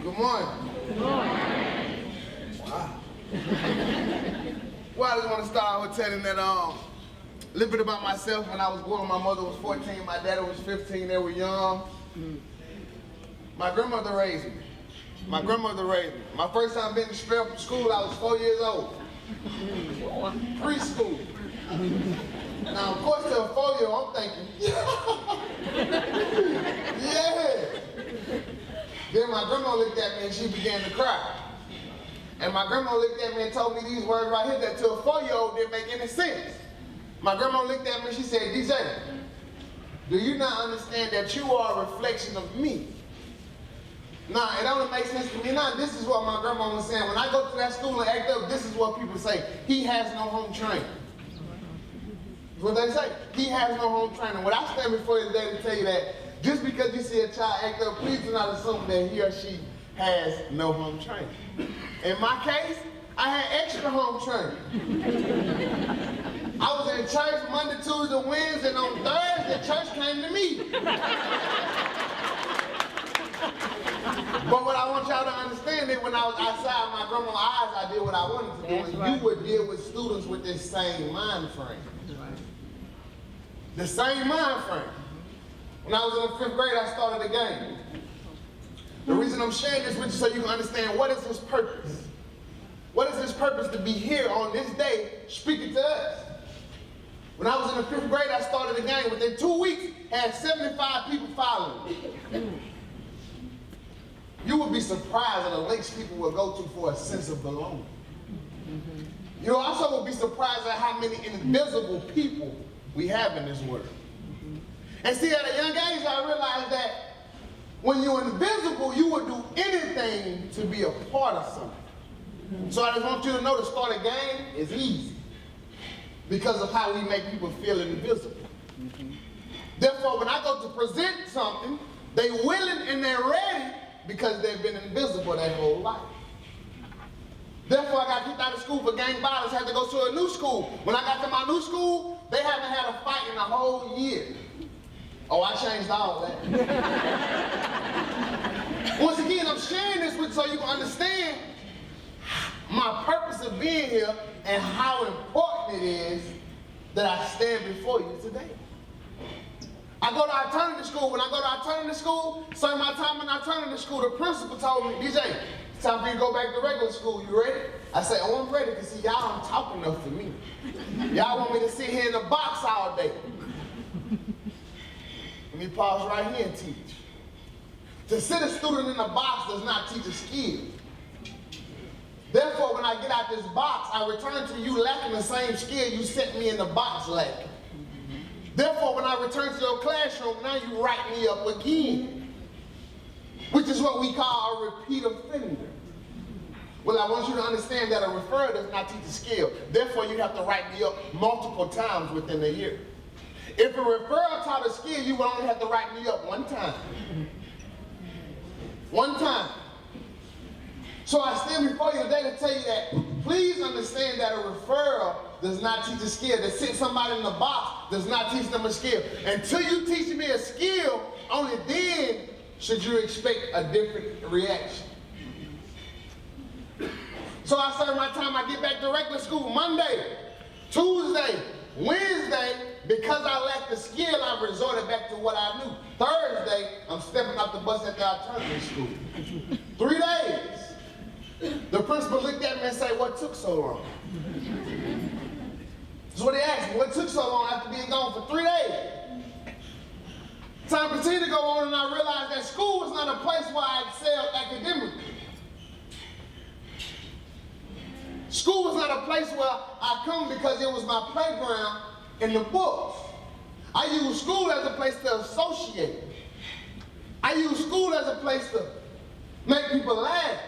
Good morning. Good morning. Wow. Well, I just want to start out with telling that a little bit about myself. When I was born, my mother was 14, my daddy was 15, they were young. My grandmother raised me. My first time being expelled from school, I was 4 years old. Preschool. Now, of course, to a 4-year-old, I'm thinking, yeah. Then my grandma looked at me and she began to cry. And my grandma looked at me and told me these words right here that to a 4-year-old didn't make any sense. My grandma looked at me and she said, DJ, do you not understand that you are a reflection of me? Nah, it only makes sense to me now. This is what my grandma was saying. When I go to that school and act up, this is what people say. He has no home training. That's what they say. He has no home training. Well, I stand before you today to tell you that just because you see a child act up, please do not assume that he or she has no home training. In my case, I had extra home training. I was in church Monday, Tuesday, Wednesday, and on Thursday, church came to me. But what I want y'all to understand is when I was outside my grandma's eyes, I did what I wanted to do. That's and right. You would deal with students with this same mind frame. The same mind frame. When I was in the 5th grade, I started a game. The reason I'm sharing this with you so you can understand what is his purpose. What is his purpose to be here on this day speaking to us? When I was in the 5th grade, I started a game. Within 2 weeks, had 75 people following me. You would be surprised at the lengths people will go to for a sense of belonging. You also will be surprised at how many invisible people we have in this world. And see, at a young age, I realized that when you're invisible, you would do anything to be a part of something. So I just want you to know to start a game is easy because of how we make people feel invisible. Therefore, when I go to present something, they willing and they're ready because they've been invisible their whole life. Therefore, I got kicked out of school for gang violence, had to go to a new school. When I got to my new school, they haven't had a fight in a whole year. Oh, I changed all that. Once again, I'm sharing this with you so you can understand my purpose of being here and how important it is that I stand before you today. I go to alternative school. When I go to alternative school, serve my time in alternative school, the principal told me, DJ, it's time for you to go back to regular school. You ready? I said, oh, I'm ready because see, y'all don't talk enough for me. Y'all want me to sit here in the box all day. Let me pause right here and teach. To sit a student in a box does not teach a skill. Therefore, when I get out this box, I return to you lacking the same skill you set me in the box lacking. Therefore, when I return to your classroom, now you write me up again, which is what we call a repeat offender. Well, I want you to understand that a referral does not teach a skill. Therefore, you have to write me up multiple times within a year. If a referral taught a skill, you would only have to write me up one time. One time. So I stand before you today to tell you that please understand that a referral does not teach a skill. To sit somebody in the box does not teach them a skill. Until you teach me a skill, only then should you expect a different reaction. So I serve my time, I get back to regular school Monday, Tuesday, Wednesday. Because I lacked the skill, I resorted back to what I knew. Thursday, I'm stepping off the bus at the alternative school. 3 days. The principal looked at me and said, what took so long? That's what he asked me, what took so long after being gone for 3 days? Time continued to go on and I realized that school was not a place where I excelled academically. School was not a place where I come because it was my playground in the books. I use school as a place to associate. I use school as a place to make people laugh.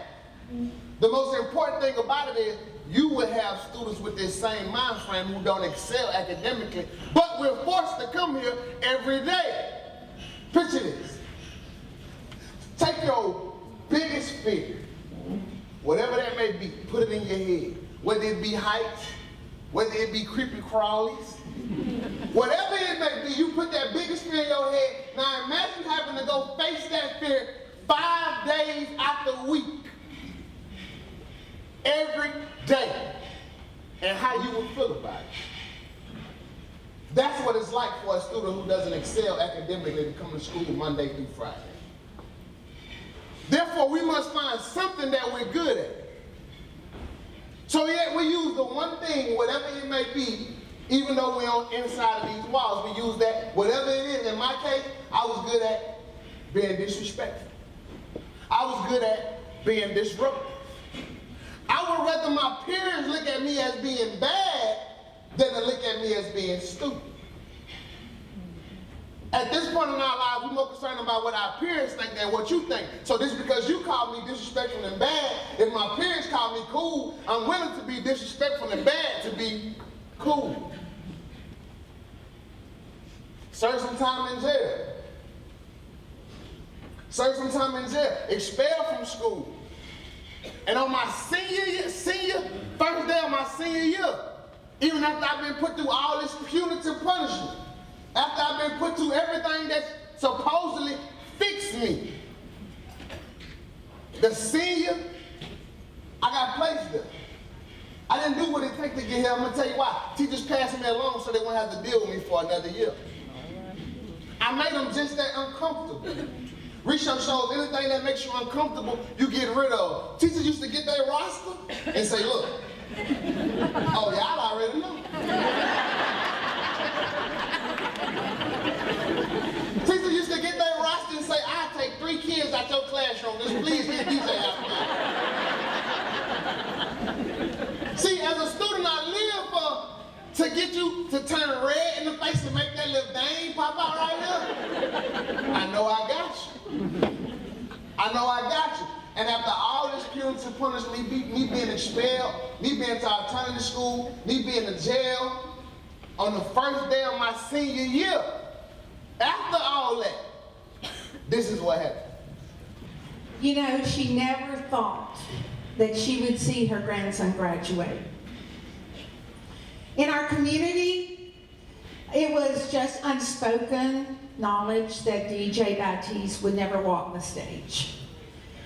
The most important thing about it is you will have students with this same mind frame who don't excel academically, but we're forced to come here every day. Picture this. Take your biggest fear, whatever that may be, put it in your head. Whether it be heights, whether it be creepy crawlies, whatever it may be, you put that biggest fear in your head. Now imagine having to go face that fear 5 days out the week, every day, and how you would feel about it. That's what it's like for a student who doesn't excel academically to come to school Monday through Friday. Therefore, we must find something that we're good at. So yet we use the one thing, whatever it may be, even though we're on inside of these walls, we use that, whatever it is. In my case, I was good at being disrespectful. I was good at being disruptive. I would rather my peers look at me as being bad than to look at me as being stupid. At this point in our lives, we're more concerned about what our peers think than what you think. So just because you call me disrespectful and bad, if my peers call me cool, I'm willing to be disrespectful and bad to be cool. Serve some time in jail. Serve some time in jail. Expelled from school. And on my first day of my senior year, even after I've been put through all this punitive punishment, after I've been put through everything that supposedly fixed me, the senior, I got placed there. I didn't do what it takes to get here. I'm going to tell you why. Teachers passed me along so they won't have to deal with me for another year. I made them just that uncomfortable. Research shows anything that makes you uncomfortable, you get rid of. Teachers used to get their roster and say, look, oh, y'all already know. Teachers used to get their roster and say, I'll take 3 kids out your classroom. Just please get DJ out there. See, as a student, I live to get you to turn red in the face and make that little dang pop out right here. I know I got you. I know I got you. And after all this punitive punishment, me being expelled, me being to alternative school, me being in jail, on the first day of my senior year, after all that, this is what happened. You know, she never thought that she would see her grandson graduate. In our community, it was just unspoken knowledge that DJ Batiste would never walk the stage.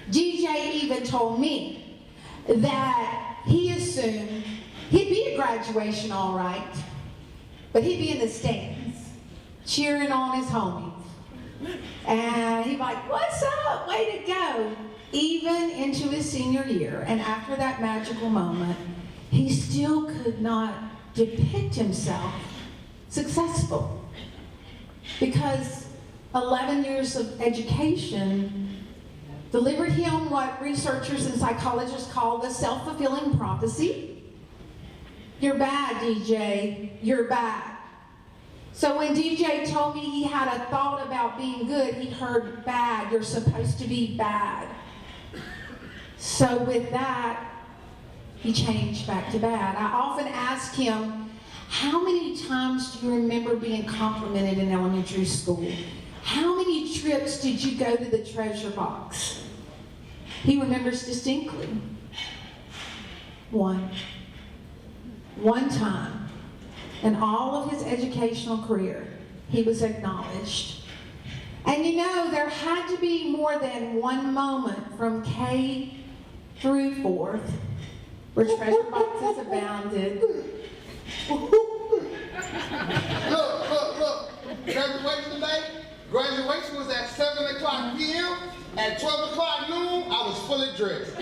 DJ even told me that he assumed he'd be at graduation all right, but he'd be in the stands cheering on his homies. And he'd be like, what's up? Way to go. Even into his senior year, and after that magical moment, he still could not depict himself successful. Because 11 years of education delivered him what researchers and psychologists call the self-fulfilling prophecy. You're bad, DJ. You're bad. So when DJ told me he had a thought about being good, he heard bad. You're supposed to be bad. So with that, he changed back to bad. I often ask him, how many times do you remember being complimented in elementary school? How many trips did you go to the treasure box? He remembers distinctly. One time in all of his educational career, he was acknowledged. And you know, there had to be more than one moment from K through 4th where treasure boxes abounded. Look. Graduation day. Graduation was at 7 o'clock p.m. At 12 o'clock noon, I was fully dressed.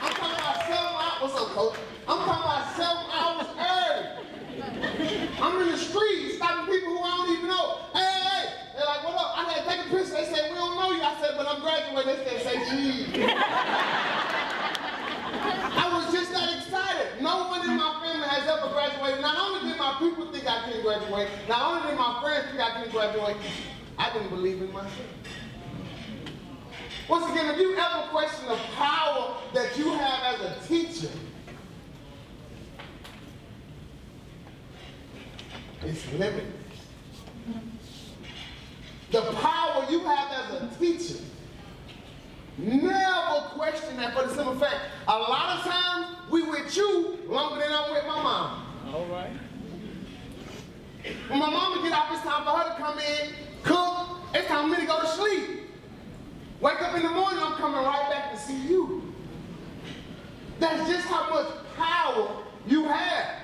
I'm talking about 7 hours. What's up, coach? I'm talking about 7 hours early. I'm in the street stopping people who I don't even know. Hey. They're like, what up? I had to take a picture. They said, we don't know you. I said, but I'm graduating. They said, say cheese. I was just that excited. No one in my family has ever graduated. Not only did my people think I couldn't graduate, not only did my friends think I couldn't graduate, I didn't believe in myself. Once again, if you ever question the power that you have as a teacher, it's limited. The power you have as a teacher, never question that, for the simple fact, a lot of times we with you longer than I'm with my mom. All right. When my mama get up, it's time for her to come in, cook. It's time for me to go to sleep. Wake up in the morning, I'm coming right back to see you. That's just how much power you have.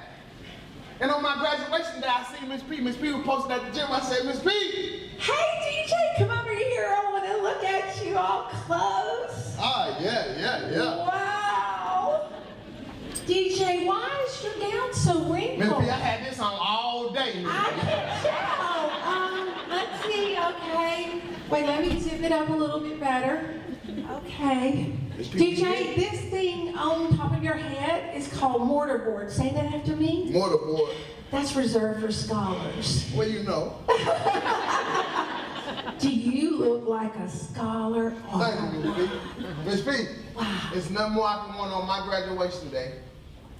And on my graduation day, I see Miss P. Miss P was posted at the gym. I said, Miss P. Hey, DJ, come over here. I want to look at you all close. Ah, yeah. Wow. DJ, why is your gown so wrinkled? Miss P, I had this on all day. I can tell. Let's see. Okay. Wait, let me zip it up a little bit better. Okay. DJ, this thing on top of your head is called mortarboard. Say that after me. Mortarboard. That's reserved for scholars. Well, you know. Do you look like a scholar? Thank you, Miss P. Miss P, Wow. it's nothing more I can want on my graduation day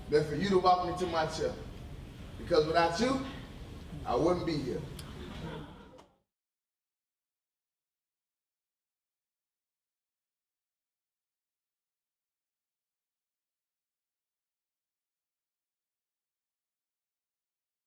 than for you to walk me to my chair. Because without you, I wouldn't be here.